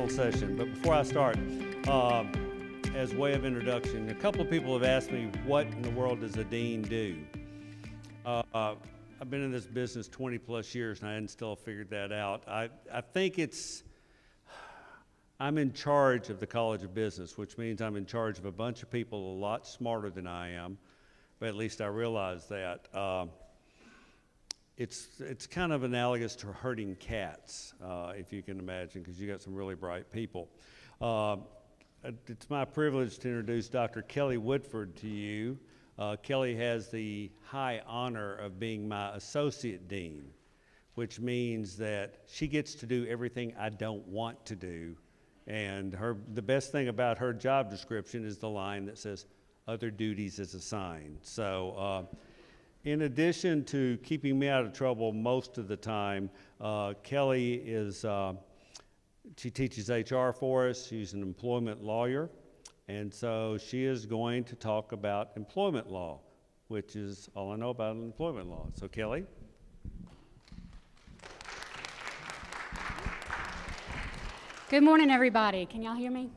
Session. But before I start, as way of introduction, a couple of people have asked me, what in the world does a dean do? I've been in this business 20 plus years and I hadn't still figured that out. I think I'm in charge of the College of Business, which means I'm in charge of a bunch of people a lot smarter than I am, but at least I realize that. It's kind of analogous to herding cats, if you can imagine, because you got some really bright people. It's my privilege to introduce Dr. Kelly Woodford to you. Kelly has the high honor of being my associate dean, which means that she gets to do everything I don't want to do. And the best thing about her job description is the line that says, "Other duties as assigned." So. In addition to keeping me out of trouble most of the time, Kelly she teaches HR for us. She's an employment lawyer, and so she is going to talk about employment law, which is all I know about employment law. So Kelly. Good morning, everybody. Can y'all hear me?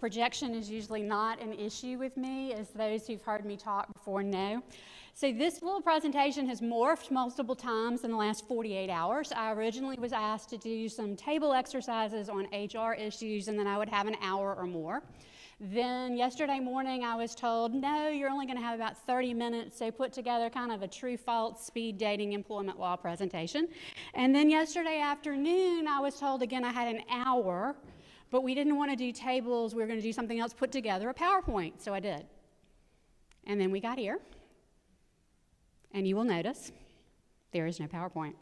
Projection is usually not an issue with me, as those who've heard me talk before know. So this little presentation has morphed multiple times in the last 48 hours. I originally was asked to do some table exercises on HR issues, and then I would have an hour or more. Then yesterday morning I was told, no, you're only going to have about 30 minutes, so put together kind of a true-false speed dating employment law presentation. And then yesterday afternoon I was told again I had an hour, but we didn't want to do tables, we were going to do something else, put together a PowerPoint, so I did. And then we got here. And you will notice there is no PowerPoint.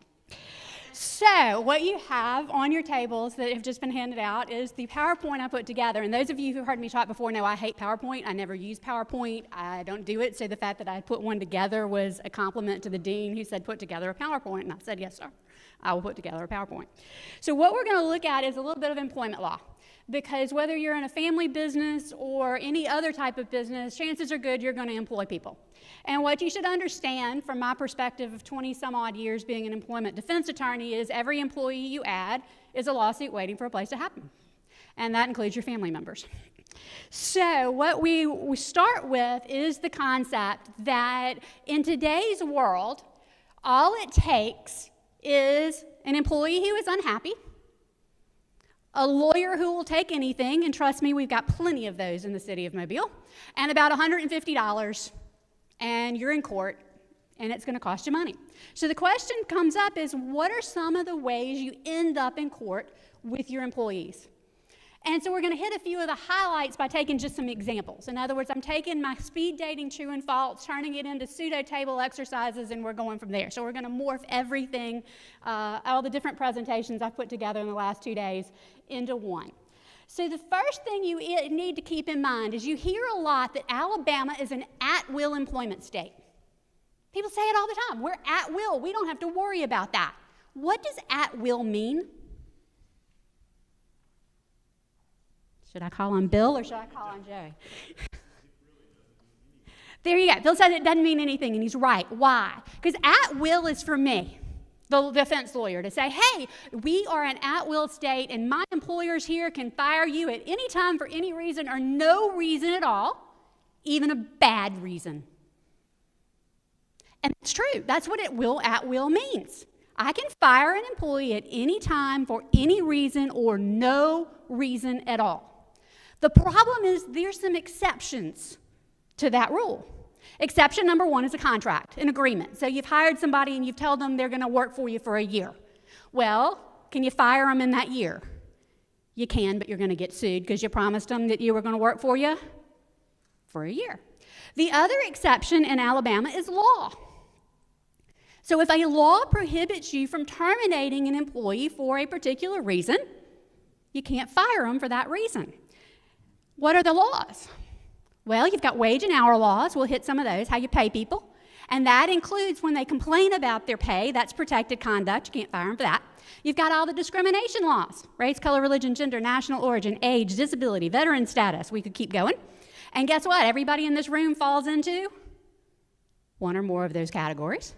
So what you have on your tables that have just been handed out is the PowerPoint I put together. And those of you who heard me talk before know I hate PowerPoint. I never use PowerPoint. I don't do it. So the fact that I put one together was a compliment to the dean who said, put together a PowerPoint. And I said, yes, sir, I will put together a PowerPoint. So what we're going to look at is a little bit of employment law. Because whether you're in a family business or any other type of business, chances are good you're going to employ people. And what you should understand from my perspective of 20 some odd years being an employment defense attorney is every employee you add is a lawsuit waiting for a place to happen. And that includes your family members. So what we start with is the concept that in today's world, all it takes is an employee who is unhappy, a lawyer who will take anything, and trust me, we've got plenty of those in the city of Mobile, and about $150, and you're in court, and it's going to cost you money. So the question comes up is, what are some of the ways you end up in court with your employees? And so we're going to hit a few of the highlights by taking just some examples. In other words, I'm taking my speed dating true and false, turning it into pseudo table exercises, and we're going from there. So we're going to morph everything, all the different presentations I've put together in the last 2 days into one. So the first thing you need to keep in mind is you hear a lot that Alabama is an at-will employment state. People say it all the time. We're at will. We don't have to worry about that. What does at will mean? Should I call on Bill or should I call on Joey? There you go. Bill says it doesn't mean anything, and he's right. Why? Because at will is for me, the defense lawyer, to say, hey, we are an at-will state, and my employers here can fire you at any time for any reason or no reason at all, even a bad reason. And it's true. That's what at will means. I can fire an employee at any time for any reason or no reason at all. The problem is there's some exceptions to that rule. Exception number one is a contract, an agreement. So you've hired somebody and you've told them they're going to work for you for a year. Well, can you fire them in that year? You can, but you're going to get sued because you promised them that you were going to work for you for a year. The other exception in Alabama is law. So if a law prohibits you from terminating an employee for a particular reason, you can't fire them for that reason. What are the laws? Well, you've got wage and hour laws. We'll hit some of those, how you pay people. And that includes when they complain about their pay, that's protected conduct, you can't fire them for that. You've got all the discrimination laws, race, color, religion, gender, national origin, age, disability, veteran status, we could keep going. And guess what? Everybody in this room falls into one or more of those categories.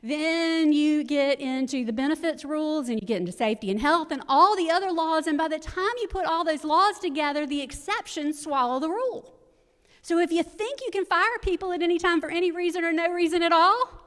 Then you get into the benefits rules, and you get into safety and health and all the other laws, and by the time you put all those laws together, the exceptions swallow the rule. So if you think you can fire people at any time for any reason or no reason at all,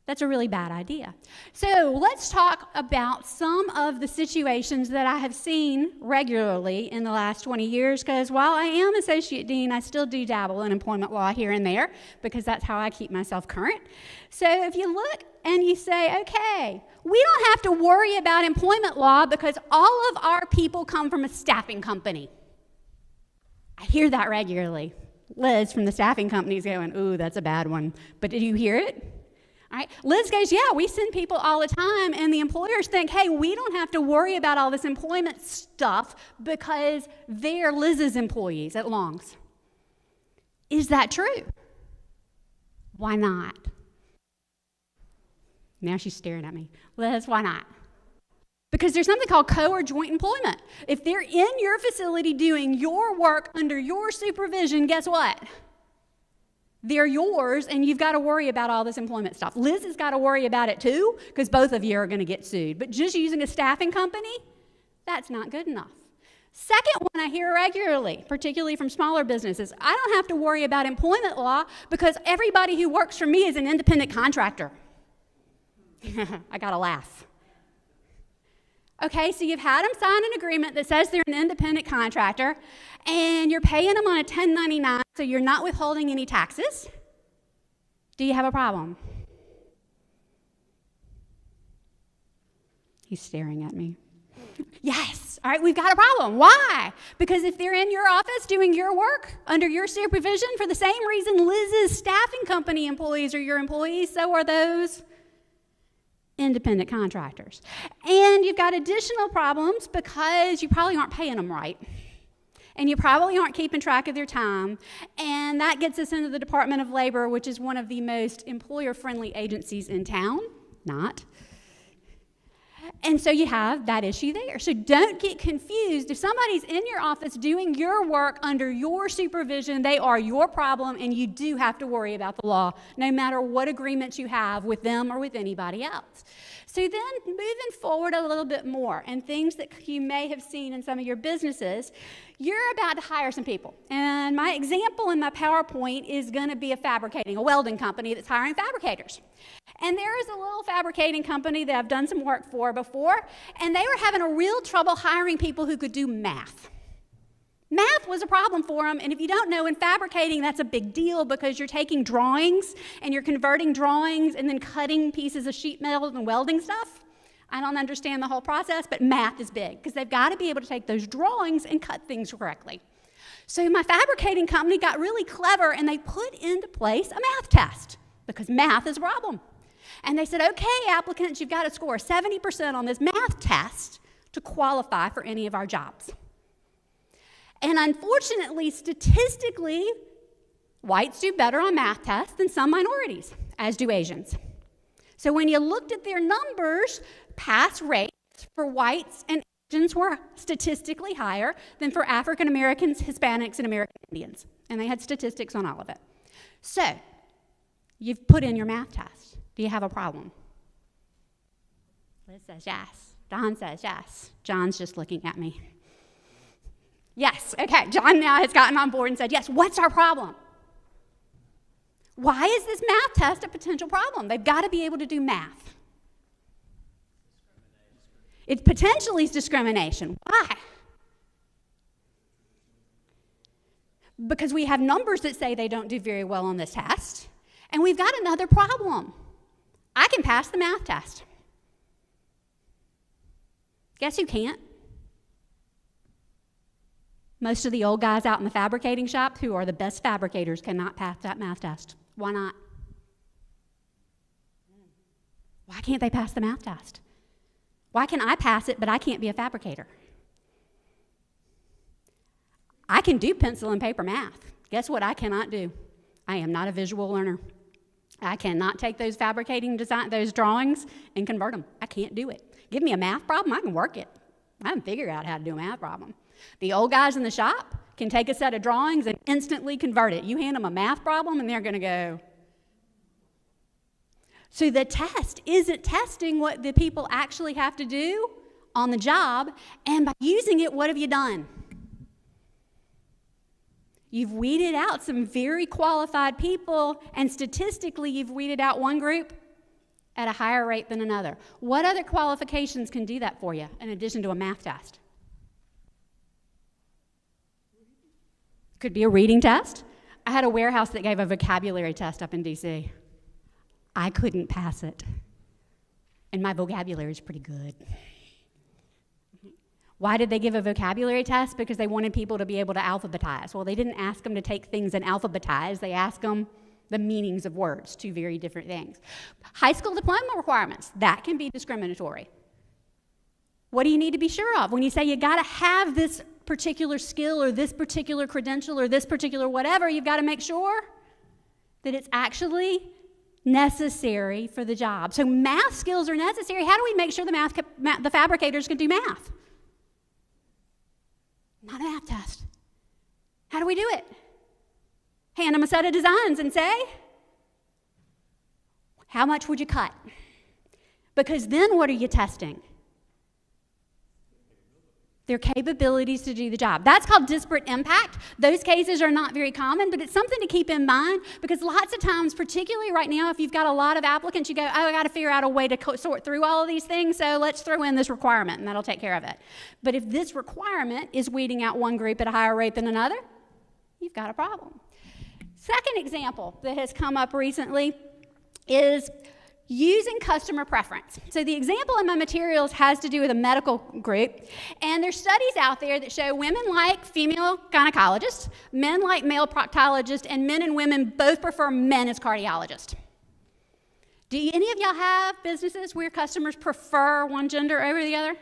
that's a really bad idea. So let's talk about some of the situations that I have seen regularly in the last 20 years, because while I am associate dean, I still do dabble in employment law here and there, because that's how I keep myself current. So if you look and you say, okay, we don't have to worry about employment law because all of our people come from a staffing company. I hear that regularly. Liz from the staffing company is going, ooh, that's a bad one. But did you hear it? All right. Liz goes, yeah, we send people all the time, and the employers think, hey, we don't have to worry about all this employment stuff because they're Liz's employees at Long's. Is that true? Why not? Now she's staring at me. Liz, why not? Because there's something called co- or joint employment. If they're in your facility doing your work under your supervision, guess what? They're yours, and you've got to worry about all this employment stuff. Liz has got to worry about it too, because both of you are going to get sued. But just using a staffing company, that's not good enough. Second one I hear regularly, particularly from smaller businesses, I don't have to worry about employment law because everybody who works for me is an independent contractor. I got to laugh. Okay, so you've had them sign an agreement that says they're an independent contractor, and you're paying them on a 1099, so you're not withholding any taxes. Do you have a problem? He's staring at me. Yes. All right, we've got a problem. Why? Because if they're in your office doing your work under your supervision for the same reason Liz's staffing company employees are your employees, so are those independent contractors. And you've got additional problems because you probably aren't paying them right. And you probably aren't keeping track of their time. And that gets us into the Department of Labor, which is one of the most employer-friendly agencies in town. Not. And so you have that issue there. So don't get confused. If somebody's in your office doing your work under your supervision, they are your problem, and you do have to worry about the law, no matter what agreements you have with them or with anybody else. So then moving forward a little bit more, and things that you may have seen in some of your businesses, you're about to hire some people. And my example in my PowerPoint is going to be a welding company that's hiring fabricators. And there is a little fabricating company that I've done some work for before, and they were having a real trouble hiring people who could do math. Math was a problem for them, and if you don't know, in fabricating, that's a big deal because you're taking drawings and you're converting drawings and then cutting pieces of sheet metal and welding stuff. I don't understand the whole process, but math is big because they've got to be able to take those drawings and cut things correctly. So my fabricating company got really clever, and they put into place a math test because math is a problem. And they said, okay, applicants, you've got to score 70% on this math test to qualify for any of our jobs. And unfortunately, statistically, whites do better on math tests than some minorities, as do Asians. So when you looked at their numbers, pass rates for whites and Asians were statistically higher than for African Americans, Hispanics, and American Indians. And they had statistics on all of it. So you've put in your math test. Do you have a problem? Liz says yes. Don says yes. John's just looking at me. Yes, okay, John now has gotten on board and said, yes, what's our problem? Why is this math test a potential problem? They've got to be able to do math. It potentially is discrimination. Why? Because we have numbers that say they don't do very well on this test, and we've got another problem. I can pass the math test. Guess who can't? Most of the old guys out in the fabricating shop who are the best fabricators cannot pass that math test. Why not? Why can't they pass the math test? Why can I pass it, but I can't be a fabricator? I can do pencil and paper math. Guess what I cannot do? I am not a visual learner. I cannot take those those drawings and convert them. I can't do it. Give me a math problem, I can work it. I can figure out how to do a math problem. The old guys in the shop can take a set of drawings and instantly convert it. You hand them a math problem and they're going to go. So the test isn't testing what the people actually have to do on the job, and by using it, what have you done? You've weeded out some very qualified people, and statistically, you've weeded out one group at a higher rate than another. What other qualifications can do that for you in addition to a math test? Could be a reading test. I had a warehouse that gave a vocabulary test up in DC. I couldn't pass it, and my vocabulary is pretty good. Why did they give a vocabulary test? Because they wanted people to be able to alphabetize. Well, they didn't ask them to take things and alphabetize. They asked them the meanings of words, two very different things. High school diploma requirements, that can be discriminatory. What do you need to be sure of? When you say you got to have this particular skill or this particular credential or this particular whatever, you've got to make sure that it's actually necessary for the job. So math skills are necessary. How do we make sure the fabricators can do math? Not a math test. How do we do it? Hand them a set of designs and say, how much would you cut? Because then what are you testing? Their capabilities to do the job. That's called disparate impact. Those cases are not very common, but it's something to keep in mind because lots of times, particularly right now, if you've got a lot of applicants, you go, oh, I got to figure out a way to sort through all of these things, so let's throw in this requirement, and that'll take care of it. But if this requirement is weeding out one group at a higher rate than another, you've got a problem. Second example that has come up recently is using customer preference. So the example in my materials has to do with a medical group, and there's studies out there that show women like female gynecologists, men like male proctologists, and men and women both prefer men as cardiologists. Do any of y'all have businesses where customers prefer one gender over the other?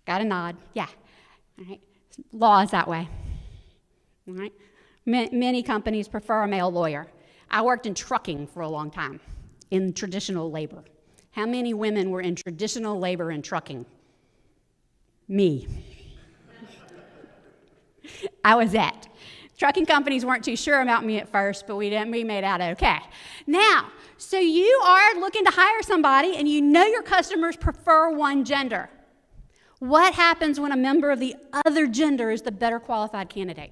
Got a nod, yeah. All right. Law is that way. All right. Many companies prefer a male lawyer. I worked in trucking for a long time. In traditional labor. How many women were in traditional labor and trucking? Me. I was it. Trucking companies weren't too sure about me at first, but we made out okay. Now, so you are looking to hire somebody and you know your customers prefer one gender. What happens when a member of the other gender is the better qualified candidate?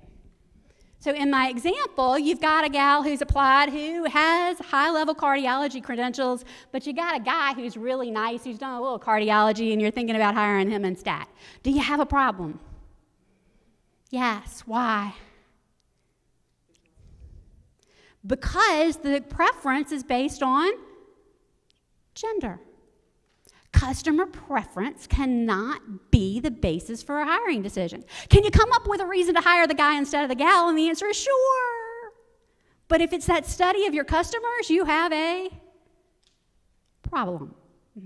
So in my example, you've got a gal who's applied who has high-level cardiology credentials, but you got a guy who's really nice, who's done a little cardiology, and you're thinking about hiring him instead. Do you have a problem? Yes. Why? Because the preference is based on gender. Customer preference cannot be the basis for a hiring decision. Can you come up with a reason to hire the guy instead of the gal? And the answer is sure. But if it's that study of your customers, you have a problem,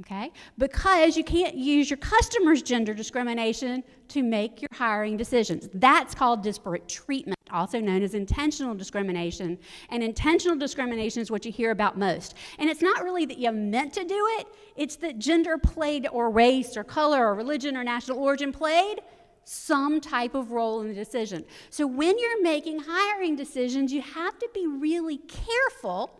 okay? Because you can't use your customers' gender discrimination to make your hiring decisions. That's called disparate treatment, also known as intentional discrimination. And intentional discrimination is what you hear about most. And it's not really that you meant to do it, it's that gender played, or race, or color, or religion, or national origin played some type of role in the decision. So when you're making hiring decisions, you have to be really careful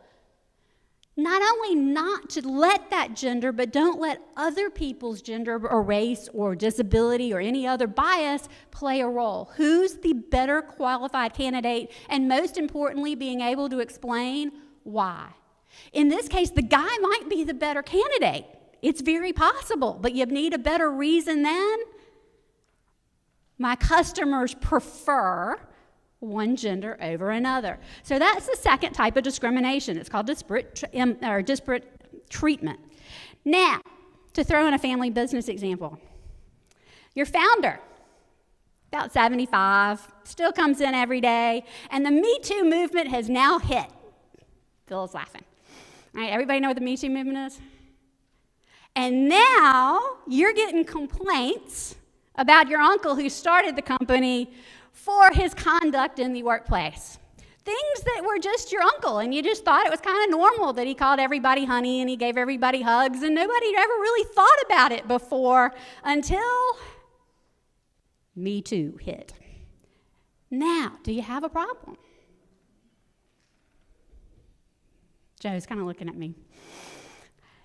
not only not to let that gender, but don't let other people's gender or race or disability or any other bias play a role. Who's the better qualified candidate? And most importantly, being able to explain why. In this case, the guy might be the better candidate. It's very possible, but you need a better reason than my customers prefer one gender over another. So that's the second type of discrimination. It's called disparate treatment. Now, to throw in a family business example. Your founder, about 75, still comes in every day, and the Me Too movement has now hit. Phil is laughing. All right, everybody know what the Me Too movement is? And now you're getting complaints about your uncle who started the company for his conduct in the workplace. Things that were just your uncle, and you just thought it was kind of normal that he called everybody honey and he gave everybody hugs, and nobody had ever really thought about it before until Me Too hit. Now, do you have a problem? Joe's kind of looking at me.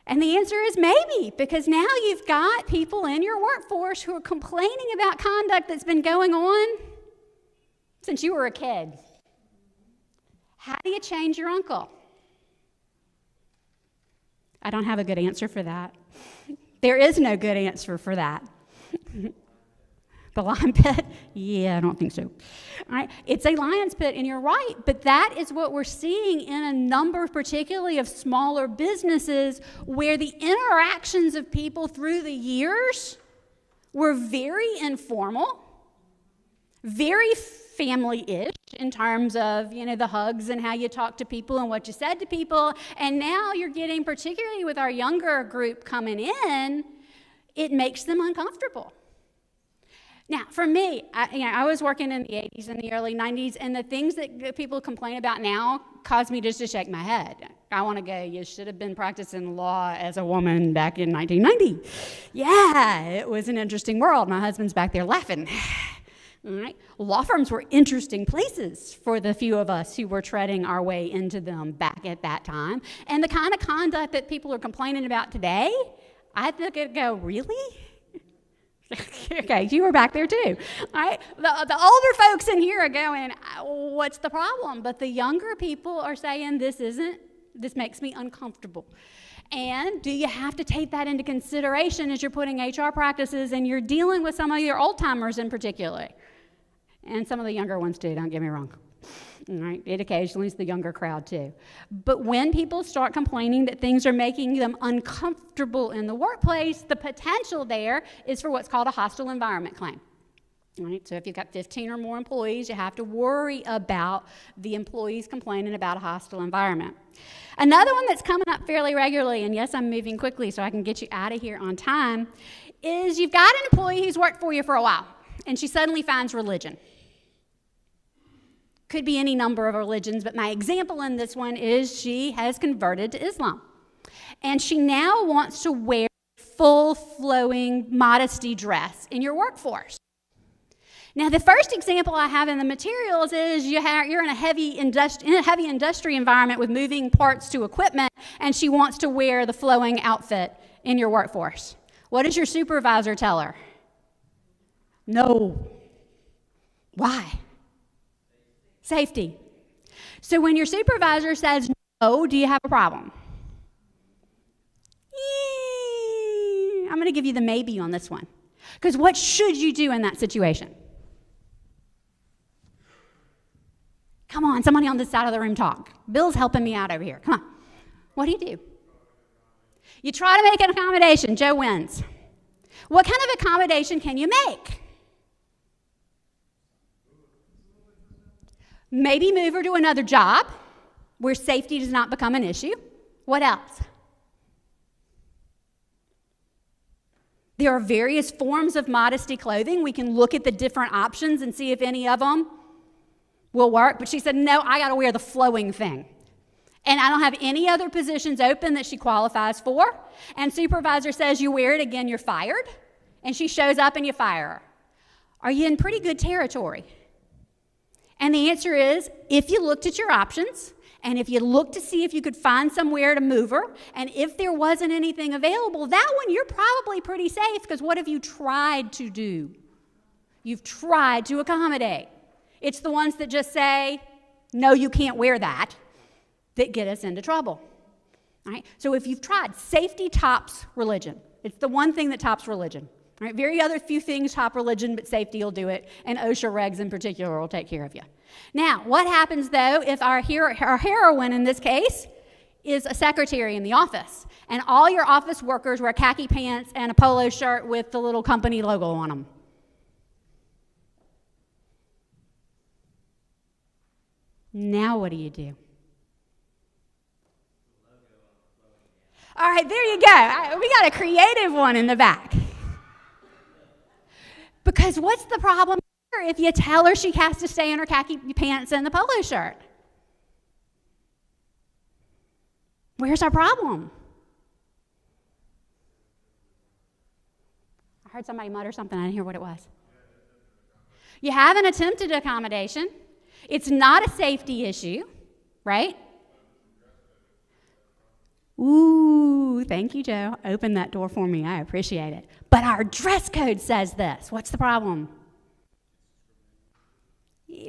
And the answer is maybe, because now you've got people in your workforce who are complaining about conduct that's been going on since you were a kid. How do you change your uncle? I don't have a good answer for that. There is no good answer for that. The lion pit? Yeah, I don't think so. All right, it's a lion's pit, and you're right, but that is what we're seeing in a number, particularly of smaller businesses, where the interactions of people through the years were very informal, very family-ish in terms of, the hugs and how you talk to people and what you said to people. And now you're getting, particularly with our younger group coming in, it makes them uncomfortable. Now, for me, I was working in the 80s and the early 90s, and the things that people complain about now cause me just to shake my head. I want to go, you should have been practicing law as a woman back in 1990. Yeah, it was an interesting world. My husband's back there laughing. All right. Law firms were interesting places for the few of us who were treading our way into them back at that time. And the kind of conduct that people are complaining about today, I think it'd go, really? Okay, you were back there too. All right. The older folks in here are going, what's the problem? But the younger people are saying, this makes me uncomfortable. And do you have to take that into consideration as you're putting HR practices and you're dealing with some of your old timers in particular? And some of the younger ones too, don't get me wrong. All right, it occasionally is the younger crowd too. But when people start complaining that things are making them uncomfortable in the workplace, the potential there is for what's called a hostile environment claim. All right, so if you've got 15 or more employees, you have to worry about the employees complaining about a hostile environment. Another one that's coming up fairly regularly, and yes, I'm moving quickly so I can get you out of here on time, is you've got an employee who's worked for you for a while, and she suddenly finds religion. Could be any number of religions, but my example in this one is she has converted to Islam. And she now wants to wear full flowing modesty dress in your workforce. Now, the first example I have in the materials is you're in a heavy industry environment with moving parts to equipment, and she wants to wear the flowing outfit in your workforce. What does your supervisor tell her? No. Why? Safety. So when your supervisor says no, do you have a problem? I'm going to give you the maybe on this one. Because what should you do in that situation? Come on, somebody on this side of the room talk. Bill's helping me out over here. Come on. What do? You try to make an accommodation. Joe wins. What kind of accommodation can you make? Maybe move her to another job where safety does not become an issue. What else? There are various forms of modesty clothing. We can look at the different options and see if any of them will work. But she said, no, I got to wear the flowing thing. And I don't have any other positions open that she qualifies for. And supervisor says you wear it, again, you're fired. And she shows up and you fire her. Are you in pretty good territory? And the answer is, if you looked at your options, and if you looked to see if you could find somewhere to move her, and if there wasn't anything available, that one you're probably pretty safe, because what have you tried to do? You've tried to accommodate. It's the ones that just say, no, you can't wear that get us into trouble. All right? So if you've tried, safety tops religion. It's the one thing that tops religion. Right? Very other few things top religion, but safety will do it, and OSHA regs in particular will take care of you. Now, what happens, though, if our heroine in this case is a secretary in the office, and all your office workers wear khaki pants and a polo shirt with the little company logo on them? Now what do you do? All right, there you go. We got a creative one in the back. Because what's the problem here if you tell her she has to stay in her khaki pants and the polo shirt? Where's our problem? I heard somebody mutter something. I didn't hear what it was. You have an attempted accommodation. It's not a safety issue, right? Ooh, thank you, Joe. Open that door for me. I appreciate it. But our dress code says this. What's the problem?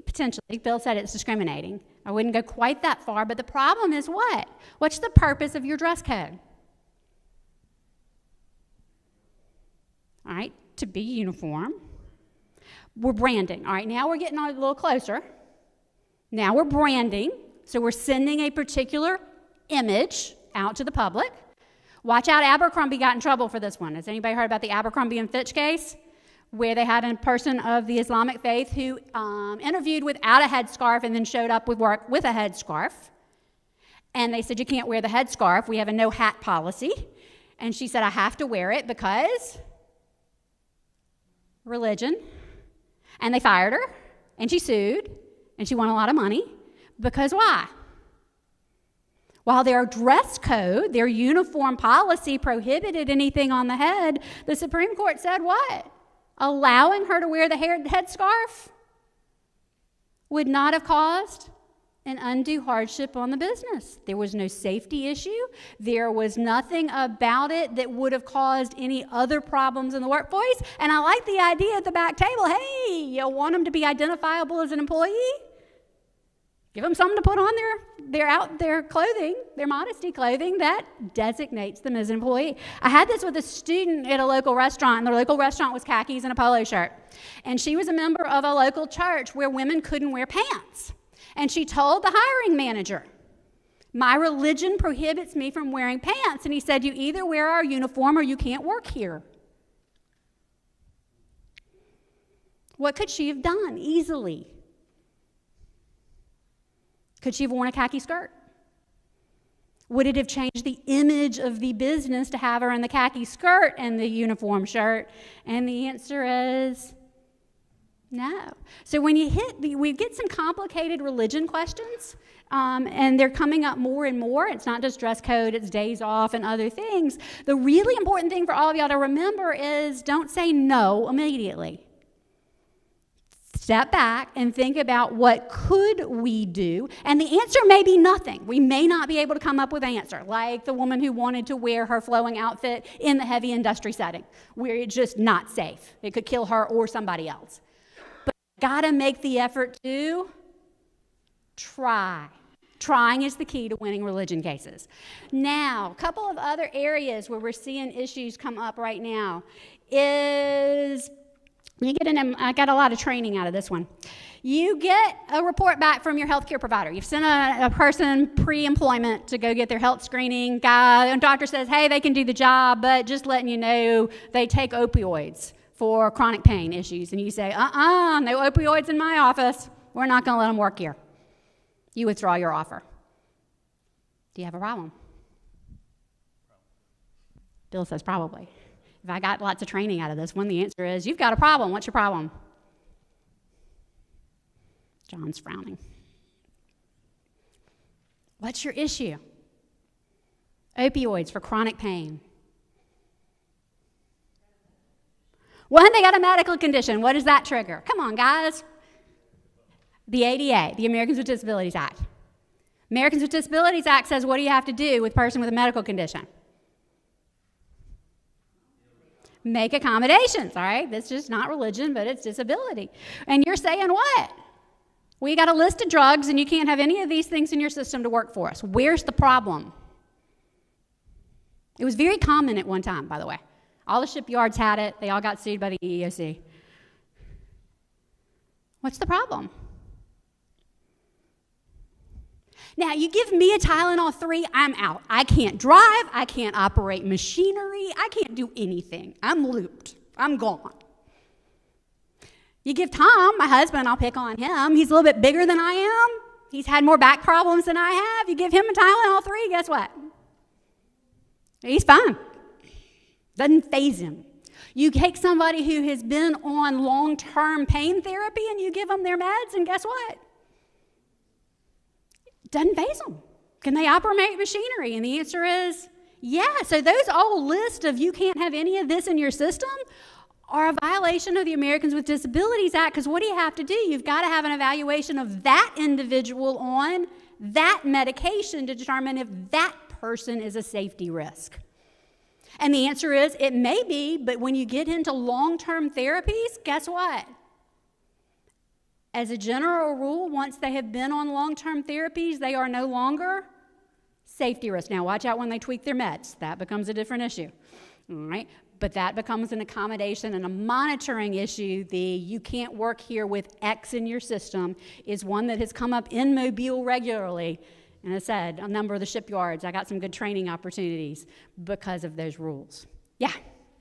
Potentially. Bill said it's discriminating. I wouldn't go quite that far, but the problem is what? What's the purpose of your dress code? All right, to be uniform. We're branding. All right, now we're getting a little closer. Now we're branding, so we're sending a particular image out to the public. Watch out, Abercrombie got in trouble for this one. Has anybody heard about the Abercrombie and Fitch case? Where they had a person of the Islamic faith who interviewed without a headscarf and then showed up with work with a headscarf. And they said, you can't wear the headscarf. We have a no hat policy. And she said, I have to wear it because religion. And they fired her, and she sued, and she won a lot of money. Because why? While their dress code, their uniform policy prohibited anything on the head, the Supreme Court said what? Allowing her to wear the headscarf would not have caused an undue hardship on the business. There was no safety issue. There was nothing about it that would have caused any other problems in the workplace. And I like the idea at the back table, hey, you want them to be identifiable as an employee? Give them something to put on their clothing, their modesty clothing that designates them as an employee. I had this with a student at a local restaurant, and the local restaurant was khakis and a polo shirt. And she was a member of a local church where women couldn't wear pants. And she told the hiring manager, my religion prohibits me from wearing pants. And he said, you either wear our uniform or you can't work here. What could she have done easily? Could she have worn a khaki skirt? Would it have changed the image of the business to have her in the khaki skirt and the uniform shirt? And the answer is no. So when we get some complicated religion questions, and they're coming up more and more. It's not just dress code, it's days off and other things. The really important thing for all of y'all to remember is don't say no immediately. Step back and think about what could we do, and the answer may be nothing. We may not be able to come up with an answer, like the woman who wanted to wear her flowing outfit in the heavy industry setting, where it's just not safe. It could kill her or somebody else. But gotta make the effort to try. Trying is the key to winning religion cases. Now, a couple of other areas where we're seeing issues come up right now is I got a lot of training out of this one. You get a report back from your healthcare provider. You've sent a person pre-employment to go get their health screening. And doctor says, hey, they can do the job, but just letting you know they take opioids for chronic pain issues. And you say, no opioids in my office. We're not going to let them work here. You withdraw your offer. Do you have a problem? Bill says probably. If I got lots of training out of this one, the answer is, you've got a problem. What's your problem? John's frowning. What's your issue? Opioids for chronic pain. One, they got a medical condition. What does that trigger? Come on, guys. The ADA, the Americans with Disabilities Act. Americans with Disabilities Act says, what do you have to do with a person with a medical condition? Make accommodations, all right? That's just not religion, but it's disability. And you're saying what? We got a list of drugs, and you can't have any of these things in your system to work for us. Where's the problem? It was very common at one time, by the way. All the shipyards had it. They all got sued by the EEOC. What's the problem? Now, you give me a Tylenol 3, I'm out. I can't drive. I can't operate machinery. I can't do anything. I'm looped. I'm gone. You give Tom, my husband, I'll pick on him. He's a little bit bigger than I am. He's had more back problems than I have. You give him a Tylenol 3, guess what? He's fine. Doesn't faze him. You take somebody who has been on long-term pain therapy and you give them their meds, and guess what? Doesn't faze them. Can they operate machinery? And the answer is yeah. So those old lists of you can't have any of this in your system are a violation of the Americans with Disabilities Act, because what do you have to do? You've got to have an evaluation of that individual on that medication to determine if that person is a safety risk. And the answer is it may be, but when you get into long-term therapies, guess what? As a general rule, once they have been on long-term therapies, they are no longer safety risk. Now, watch out when they tweak their meds. That becomes a different issue, all right? But that becomes an accommodation and a monitoring issue. The you can't work here with X in your system is one that has come up in Mobile regularly. And I said, a number of the shipyards, I got some good training opportunities because of those rules. Yeah,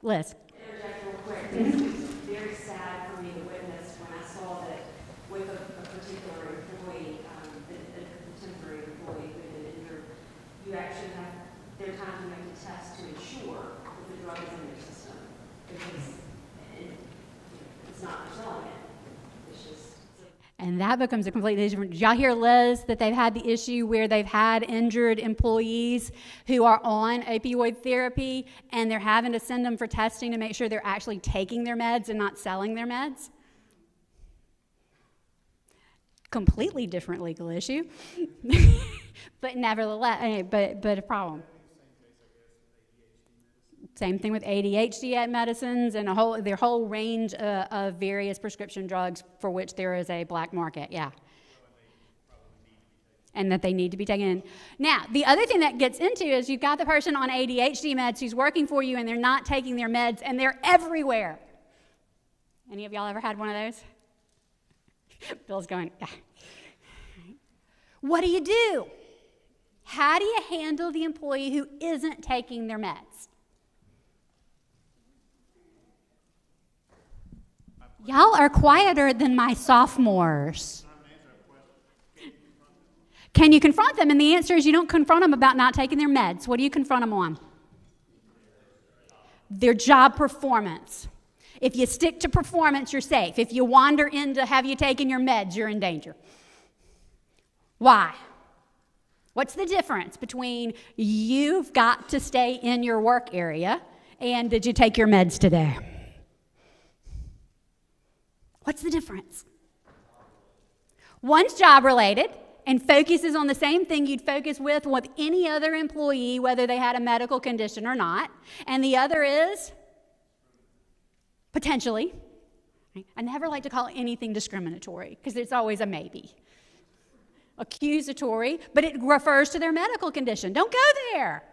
Liz. Interject real quick. It was very sad for me to witness when I saw that with a particular employee, a temporary employee who had been injured, you actually have, there are times when you have to test to ensure that the drug is in your system, because it's not for selling it. It's just... And that becomes a completely different. Did y'all hear, Liz, that they've had the issue where they've had injured employees who are on opioid therapy and they're having to send them for testing to make sure they're actually taking their meds and not selling their meds? Completely different legal issue. But nevertheless, but a problem. Same thing with ADHD medicines and their whole range of various prescription drugs for which there is a black market, yeah. And that they need to be taken. Now, the other thing that gets into is you've got the person on ADHD meds who's working for you and they're not taking their meds and they're everywhere. Any of y'all ever had one of those? Bill's going, yeah. What do you do? How do you handle the employee who isn't taking their meds? Y'all are quieter than my sophomores. Can you confront them? And the answer is you don't confront them about not taking their meds. What do you confront them on? Their job performance. If you stick to performance, you're safe. If you wander into have you taken your meds, you're in danger. Why? What's the difference between you've got to stay in your work area and did you take your meds today? What's the difference? One's job related and focuses on the same thing you'd focus with any other employee, whether they had a medical condition or not. And the other is potentially. I never like to call anything discriminatory because it's always a maybe. Accusatory, but it refers to their medical condition. Don't go there.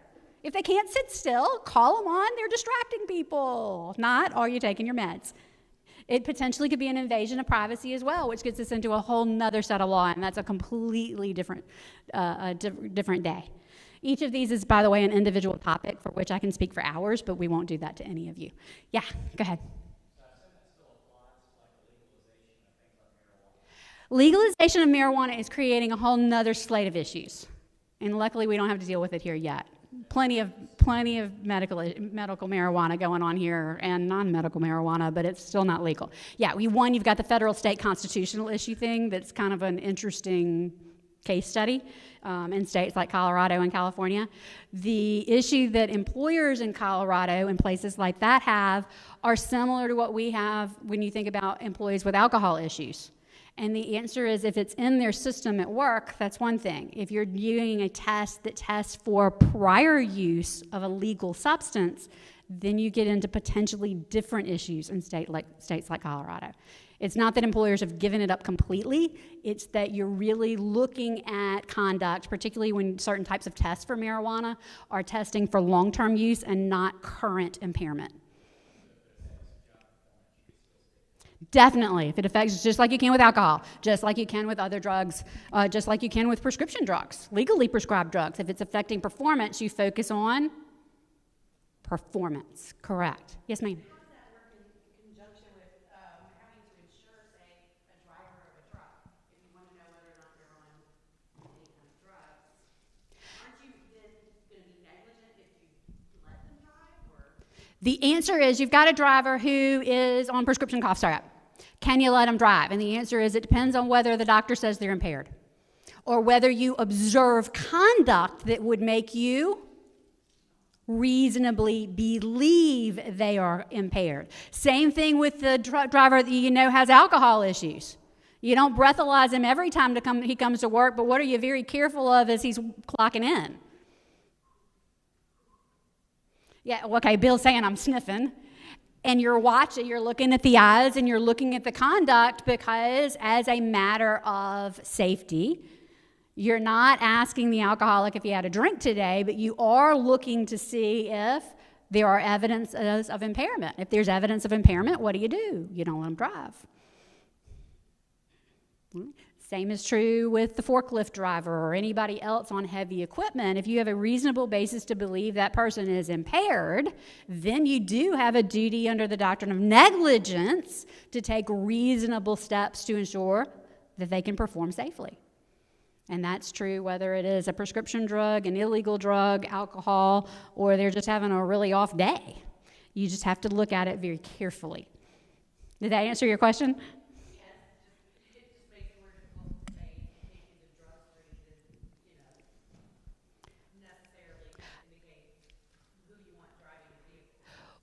If they can't sit still, call them on. They're distracting people. If not, are you taking your meds? It potentially could be an invasion of privacy as well, which gets us into a whole nother set of law, and that's a completely different day. Each of these is, by the way, an individual topic for which I can speak for hours, but we won't do that to any of you. Yeah, go ahead. Legalization of marijuana is creating a whole nother slate of issues, and luckily we don't have to deal with it here yet. Plenty of medical marijuana going on here and non-medical marijuana, but it's still not legal. Yeah, you've got the federal state constitutional issue thing that's kind of an interesting case study in states like Colorado and California. The issue that employers in Colorado and places like that have are similar to what we have when you think about employees with alcohol issues. And the answer is if it's in their system at work, that's one thing. If you're doing a test that tests for prior use of a legal substance, then you get into potentially different issues in states like Colorado. It's not that employers have given it up completely. It's that you're really looking at conduct, particularly when certain types of tests for marijuana are testing for long-term use and not current impairment. Definitely, if it affects, just like you can with alcohol, just like you can with other drugs, just like you can with prescription drugs, legally prescribed drugs. If it's affecting performance, you focus on performance. Correct. Yes, ma'am. How does that work in conjunction with having to insure, say, a driver of a truck, if you want to know whether or not they're on any kind of drugs? Aren't you then going to be negligent if you let them drive? Or? The answer is you've got a driver who is on prescription cough syrup. Can you let them drive? And the answer is it depends on whether the doctor says they're impaired or whether you observe conduct that would make you reasonably believe they are impaired. Same thing with the driver that you know has alcohol issues. You don't breathalyze him every time he comes to work, but what are you very careful of as he's clocking in? Yeah, okay, Bill's saying I'm sniffing. And you're watching, you're looking at the eyes and you're looking at the conduct because as a matter of safety, you're not asking the alcoholic if he had a drink today, but you are looking to see if there are evidences of impairment. If there's evidence of impairment, what do? You don't let him drive. Same is true with the forklift driver or anybody else on heavy equipment. If you have a reasonable basis to believe that person is impaired, then you do have a duty under the doctrine of negligence to take reasonable steps to ensure that they can perform safely. And that's true whether it is a prescription drug, an illegal drug, alcohol, or they're just having a really off day. You just have to look at it very carefully. Did that answer your question?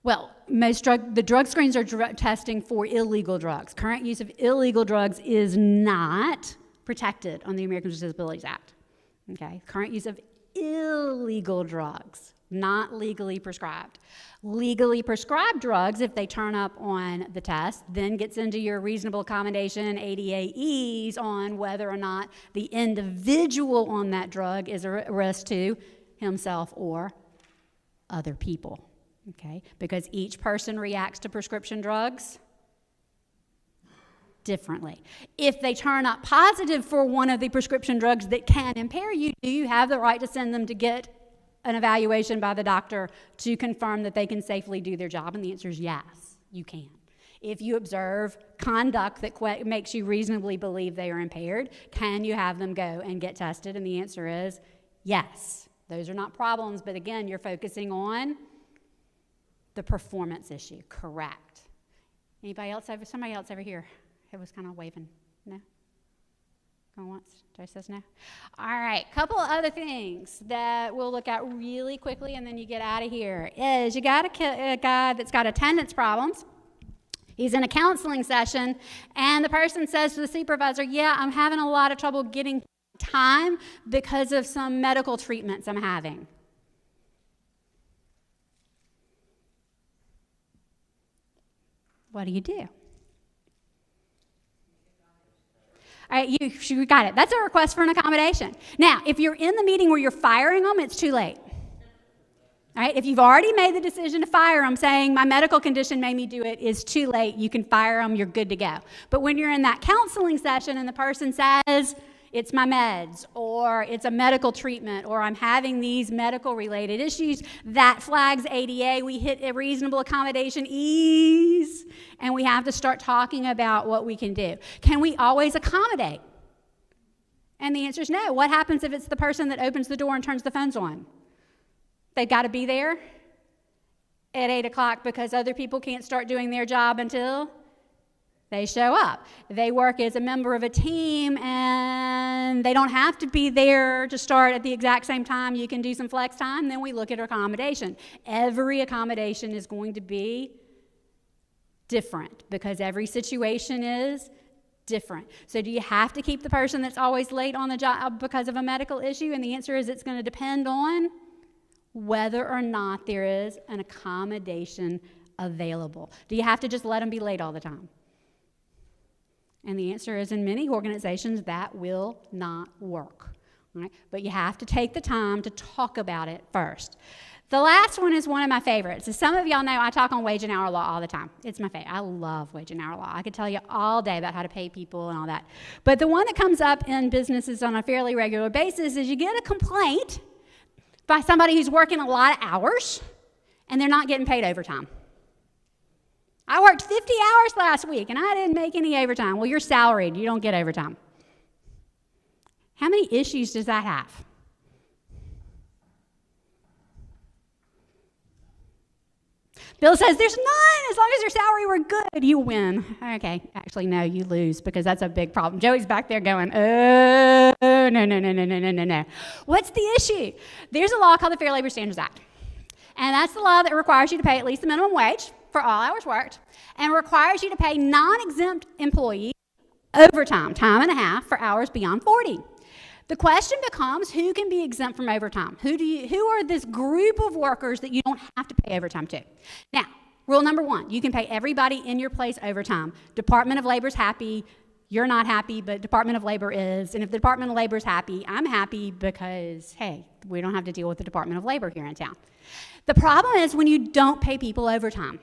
Well, the drug screens are testing for illegal drugs. Current use of illegal drugs is not protected on the Americans with Disabilities Act. Okay, current use of illegal drugs, not legally prescribed. Legally prescribed drugs, if they turn up on the test, then gets into your reasonable accommodation ADAEs on whether or not the individual on that drug is a risk to himself or other people. Okay, because each person reacts to prescription drugs differently. If they turn up positive for one of the prescription drugs that can impair you, do you have the right to send them to get an evaluation by the doctor to confirm that they can safely do their job? And the answer is yes, you can. If you observe conduct that makes you reasonably believe they are impaired, can you have them go and get tested? And the answer is yes. Those are not problems, but again, you're focusing on the performance issue, correct. Somebody else over here? It was kind of waving. No? Going once? Joe says no? All right, couple of other things that we'll look at really quickly and then you get out of here is you got a guy that's got attendance problems. He's in a counseling session and the person says to the supervisor, yeah, I'm having a lot of trouble getting time because of some medical treatments I'm having. What do you do? All right, you got it. That's a request for an accommodation. Now, if you're in the meeting where you're firing them, it's too late. All right, if you've already made the decision to fire them, saying my medical condition made me do it, is too late. You can fire them, you're good to go. But when you're in that counseling session and the person says, it's my meds, or it's a medical treatment, or I'm having these medical-related issues, that flags ADA. We hit a reasonable accommodation ease, and we have to start talking about what we can do. Can we always accommodate? And the answer is no. What happens if it's the person that opens the door and turns the phones on? They've got to be there at 8 o'clock because other people can't start doing their job until they show up. They work as a member of a team and they don't have to be there to start at the exact same time. You can do some flex time, then we look at accommodation. Every accommodation is going to be different because every situation is different. So do you have to keep the person that's always late on the job because of a medical issue? And the answer is it's going to depend on whether or not there is an accommodation available. Do you have to just let them be late all the time? And the answer is in many organizations that will not work. Right? But you have to take the time to talk about it first. The last one is one of my favorites. As some of y'all know, I talk on wage and hour law all the time. It's my favorite. I love wage and hour law. I could tell you all day about how to pay people and all that. But the one that comes up in businesses on a fairly regular basis is you get a complaint by somebody who's working a lot of hours and they're not getting paid overtime. I worked 50 hours last week and I didn't make any overtime. Well, you're salaried. You don't get overtime. How many issues does that have? Bill says, there's none. As long as your salary were good, you win. Okay, actually, no, you lose, because that's a big problem. Joey's back there going, oh, no. What's the issue? There's a law called the Fair Labor Standards Act. And that's the law that requires you to pay at least the minimum wage for all hours worked, and requires you to pay non-exempt employees overtime, time and a half, for hours beyond 40. The question becomes, who can be exempt from overtime? Who are this group of workers that you don't have to pay overtime to? Now, rule number one, you can pay everybody in your place overtime. Department of Labor's happy, you're not happy, but Department of Labor is. And if the Department of Labor is happy, I'm happy because, hey, we don't have to deal with the Department of Labor here in town. The problem is when you don't pay people overtime.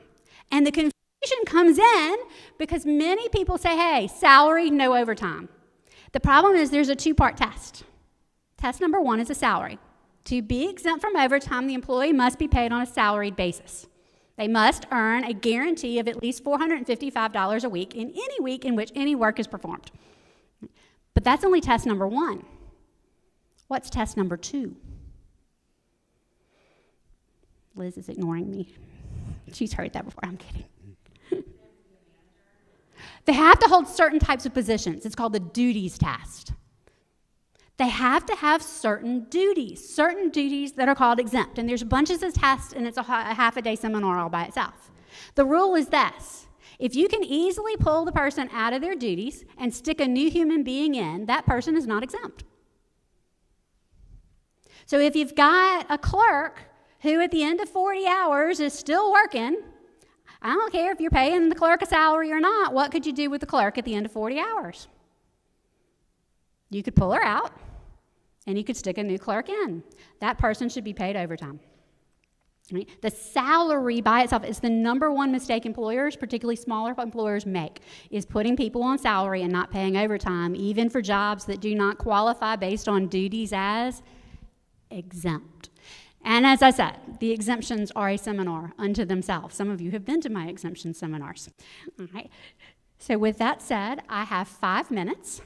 And the confusion comes in because many people say, hey, salary, no overtime. The problem is there's a two-part test. Test number one is a salary. To be exempt from overtime, the employee must be paid on a salaried basis. They must earn a guarantee of at least $455 a week in any week in which any work is performed. But that's only test number one. What's test number two? Liz is ignoring me. She's heard that before. I'm kidding. They have to hold certain types of positions. It's called the duties test. They have to have certain duties that are called exempt. And there's bunches of tests, and it's a half-a-day seminar all by itself. The rule is this. If you can easily pull the person out of their duties and stick a new human being in, that person is not exempt. So if you've got a clerk who at the end of 40 hours is still working, I don't care if you're paying the clerk a salary or not, what could you do with the clerk at the end of 40 hours? You could pull her out, and you could stick a new clerk in. That person should be paid overtime. Right? The salary by itself is the number one mistake employers, particularly smaller employers, make, is putting people on salary and not paying overtime, even for jobs that do not qualify based on duties as exempt. And as I said, the exemptions are a seminar unto themselves. Some of you have been to my exemption seminars. All right. So with that said, I have 5 minutes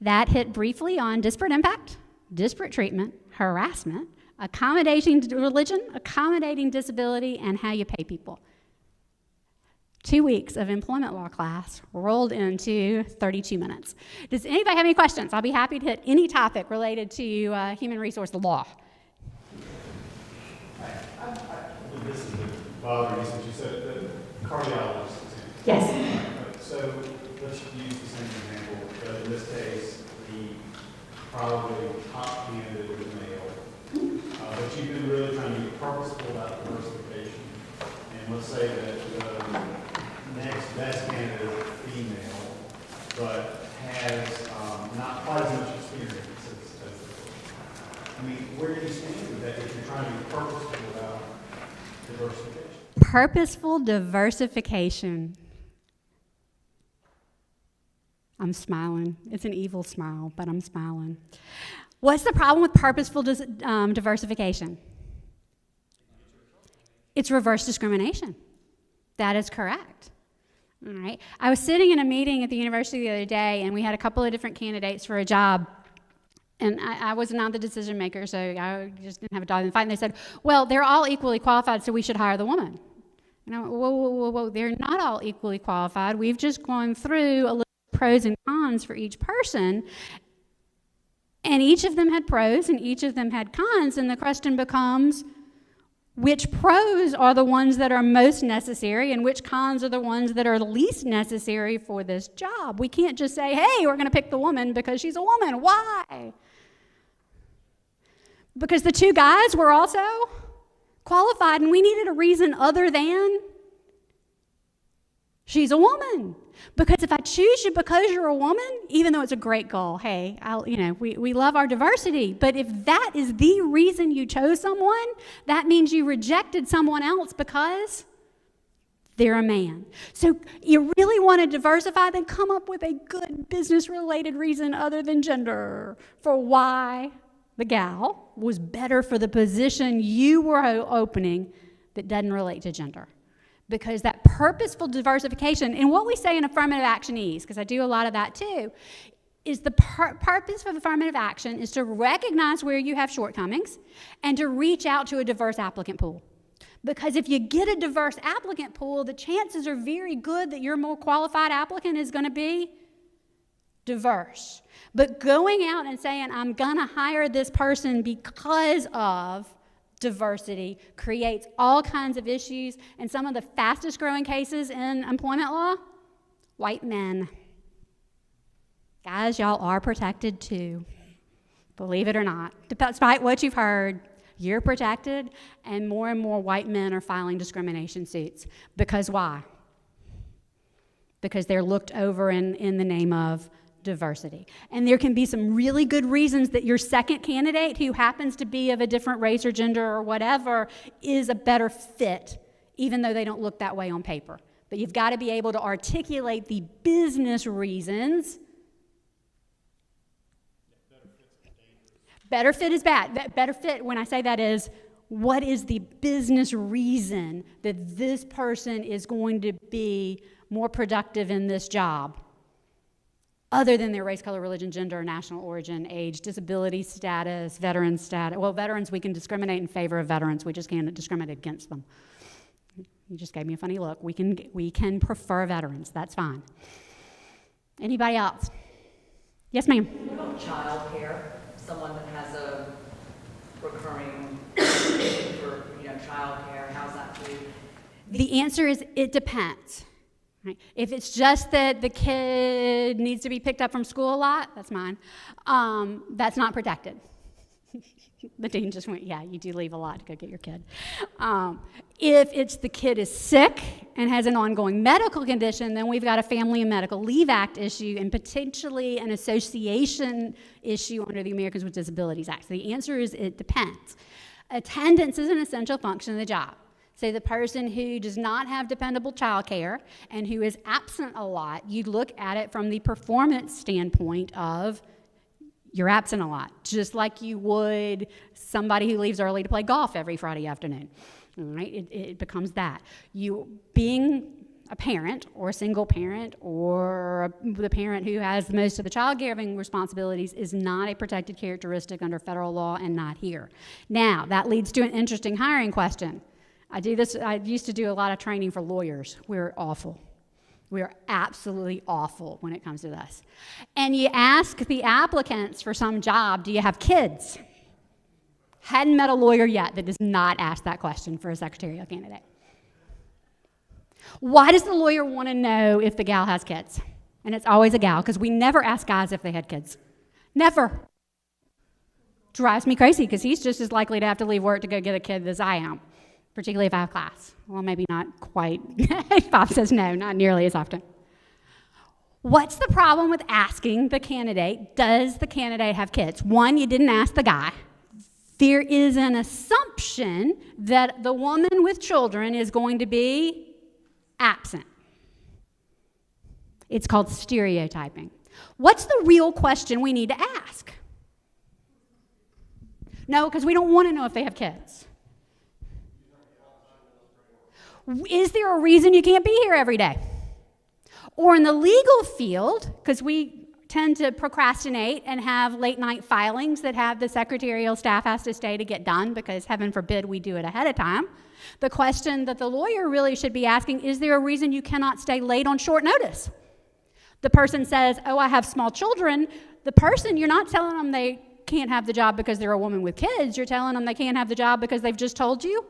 that hit briefly on disparate impact, disparate treatment, harassment, accommodating religion, accommodating disability, and how you pay people. 2 weeks of employment law class rolled into 32 minutes. Does anybody have any questions? I'll be happy to hit any topic related to human resource law. This is bothering me since you said the cardiologist. Yes. So let's use the same example, but in this case, the probably top candidate was male, but you've been really trying to be purposeful about diversification. And let's say that the next best candidate is female, but has not quite as much experience as I mean, where do you stand with that if you're trying to be purposeful about diversification? Purposeful diversification. I'm smiling. It's an evil smile, but I'm smiling. What's the problem with purposeful diversification? It's reverse discrimination. That is correct. All right. I was sitting in a meeting at the university the other day, and we had a couple of different candidates for a job. And I was not the decision maker, so I just didn't have a dog in the fight. And they said, well, they're all equally qualified, so we should hire the woman. And I went, whoa, they're not all equally qualified. We've just gone through a little pros and cons for each person. And each of them had pros and each of them had cons. And the question becomes, which pros are the ones that are most necessary and which cons are the ones that are least necessary for this job? We can't just say, hey, we're going to pick the woman because she's a woman. Why? Because the two guys were also qualified and we needed a reason other than she's a woman. Because if I choose you because you're a woman, even though it's a great goal, hey, we love our diversity, but if that is the reason you chose someone, that means you rejected someone else because they're a man. So you really want to diversify, then come up with a good business-related reason other than gender for why the gal was better for the position you were opening that doesn't relate to gender. Because that purposeful diversification, and what we say in affirmative actionese, because I do a lot of that too, is the purpose of affirmative action is to recognize where you have shortcomings and to reach out to a diverse applicant pool. Because if you get a diverse applicant pool, the chances are very good that your more qualified applicant is going to be diverse. But going out and saying, I'm going to hire this person because of diversity creates all kinds of issues. And some of the fastest growing cases in employment law, white men. Guys, y'all are protected too. Believe it or not. Despite what you've heard, you're protected, and more white men are filing discrimination suits. Because why? Because they're looked over in the name of diversity. And there can be some really good reasons that your second candidate, who happens to be of a different race or gender or whatever, is a better fit, even though they don't look that way on paper. But you've got to be able to articulate the business reasons. Better fit is bad. Better fit, when I say that, is what is the business reason that this person is going to be more productive in this job, other than their race, color, religion, gender, national origin, age, disability status, veteran status. Well, veterans, we can discriminate in favor of veterans. We just can't discriminate against them. You just gave me a funny look. We can prefer veterans. That's fine. Anybody else? Yes, ma'am. What about child care? Someone that has a recurring need for, child care, how's that treated? The answer is it depends. Right? If it's just that the kid needs to be picked up from school a lot, that's mine. That's not protected. The dean just went, yeah, you do leave a lot to go get your kid. If it's the kid is sick and has an ongoing medical condition, then we've got a Family and Medical Leave Act issue and potentially an association issue under the Americans with Disabilities Act. So the answer is it depends. Attendance is an essential function of the job. So the person who does not have dependable child care and who is absent a lot, you look at it from the performance standpoint of you're absent a lot, just like you would somebody who leaves early to play golf every Friday afternoon. All right? It becomes that. You being a parent or a single parent or the parent who has most of the child caring responsibilities is not a protected characteristic under federal law and not here. Now, that leads to an interesting hiring question. I used to do a lot of training for lawyers. We're awful. We are absolutely awful when it comes to this. And you ask the applicants for some job, do you have kids? Hadn't met a lawyer yet that does not ask that question for a secretarial candidate. Why does the lawyer want to know if the gal has kids? And it's always a gal, because we never ask guys if they had kids. Never. Drives me crazy, because he's just as likely to have to leave work to go get a kid as I am. Particularly if I have class. Well, maybe not quite. Bob says no, not nearly as often. What's the problem with asking the candidate, does the candidate have kids? One, you didn't ask the guy. There is an assumption that the woman with children is going to be absent. It's called stereotyping. What's the real question we need to ask? No, because we don't want to know if they have kids. Is there a reason you can't be here every day? Or in the legal field, because we tend to procrastinate and have late night filings that have the secretarial staff has to stay to get done because heaven forbid we do it ahead of time. The question that the lawyer really should be asking, is there a reason you cannot stay late on short notice? The person says, oh, I have small children. The person, you're not telling them they can't have the job because they're a woman with kids. You're telling them they can't have the job because they've just told you,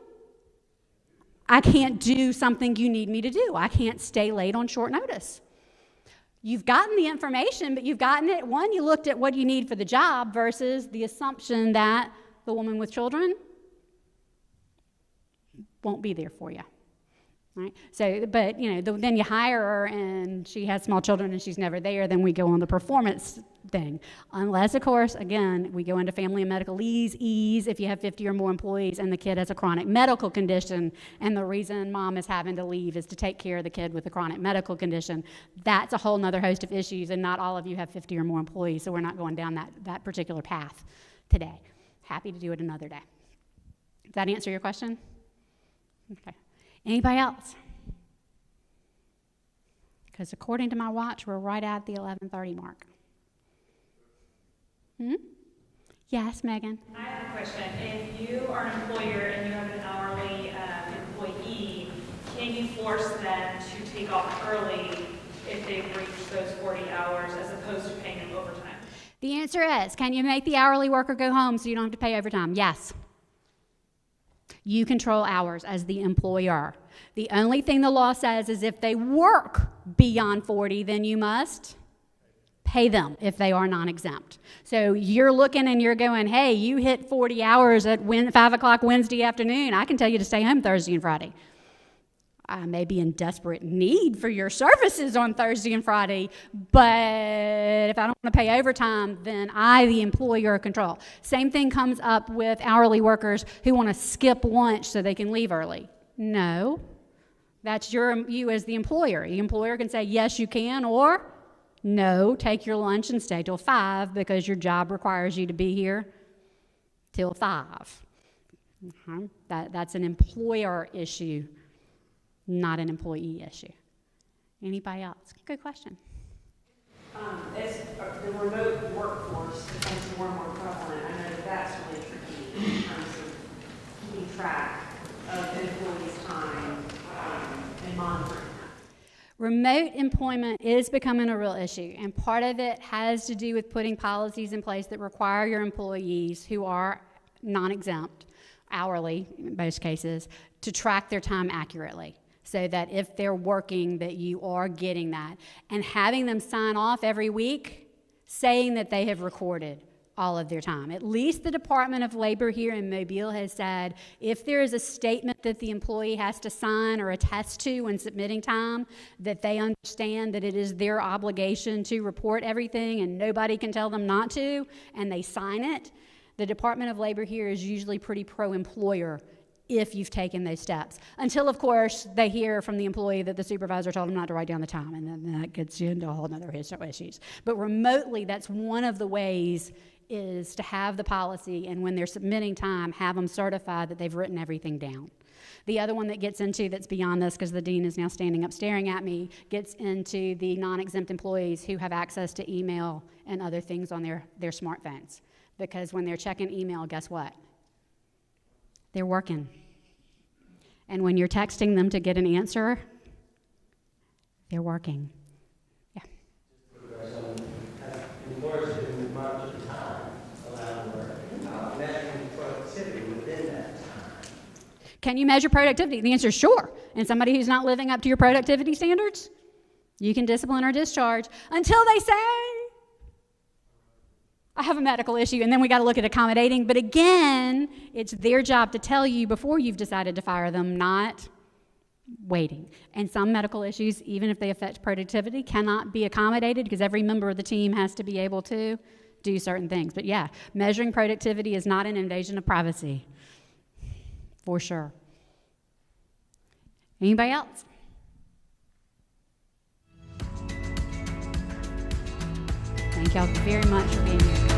I can't do something you need me to do. I can't stay late on short notice. You've gotten the information, but you've gotten it. One, you looked at what you need for the job versus the assumption that the woman with children won't be there for you. Right? So, but, then you hire her and she has small children and she's never there, then we go on the performance thing. Unless, of course, again, we go into family and medical ease if you have 50 or more employees and the kid has a chronic medical condition and the reason mom is having to leave is to take care of the kid with a chronic medical condition. That's a whole nother host of issues, and not all of you have 50 or more employees, so we're not going down that particular path today. Happy to do it another day. Does that answer your question? Okay. Anybody else? Because according to my watch, we're right at the 11:30 mark. Yes, Megan? I have a question. If you are an employer and you have an hourly can you force them to take off early if they've reached those 40 hours as opposed to paying them overtime? The answer is, can you make the hourly worker go home so you don't have to pay overtime? Yes. You control hours as the employer. The only thing the law says is if they work beyond 40, then you must pay them if they are non-exempt. So you're looking and you're going, hey, you hit 40 hours at 5 o'clock Wednesday afternoon. I can tell you to stay home Thursday and Friday. I may be in desperate need for your services on Thursday and Friday, but if I don't want to pay overtime, then I, the employer, control. Same thing comes up with hourly workers who want to skip lunch so they can leave early. No, that's you as the employer. The employer can say, yes, you can, or no, take your lunch and stay till 5 because your job requires you to be here till 5. That's an employer issue, not an employee issue. Anybody else? Good question. As the remote workforce becomes more and more prevalent, I know that's really tricky in terms of keeping track of the employee's time and monitoring that. Remote employment is becoming a real issue, and part of it has to do with putting policies in place that require your employees who are non-exempt, hourly in most cases, to track their time accurately, so that if they're working, that you are getting that. And having them sign off every week saying that they have recorded all of their time. At least the Department of Labor here in Mobile has said if there is a statement that the employee has to sign or attest to when submitting time, that they understand that it is their obligation to report everything and nobody can tell them not to, and they sign it. The Department of Labor here is usually pretty pro-employer if you've taken those steps. Until, of course, they hear from the employee that the supervisor told them not to write down the time, and then that gets you into a whole other issues. But remotely, that's one of the ways is to have the policy, and when they're submitting time, have them certify that they've written everything down. The other one that gets into, that's beyond this, because the dean is now standing up staring at me, gets into the non-exempt employees who have access to email and other things on their smartphones. Because when they're checking email, guess what? They're working. And when you're texting them to get an answer, they're working. Yeah. Employers can monitor the time allowed work, measuring productivity within that time. Can you measure productivity? The answer is sure. And somebody who's not living up to your productivity standards, you can discipline or discharge until they say, I have a medical issue, and then we got to look at accommodating. But again, it's their job to tell you before you've decided to fire them, not waiting. And some medical issues, even if they affect productivity, cannot be accommodated because every member of the team has to be able to do certain things. But yeah, measuring productivity is not an invasion of privacy, for sure. Anybody else? Thank y'all very much for being here.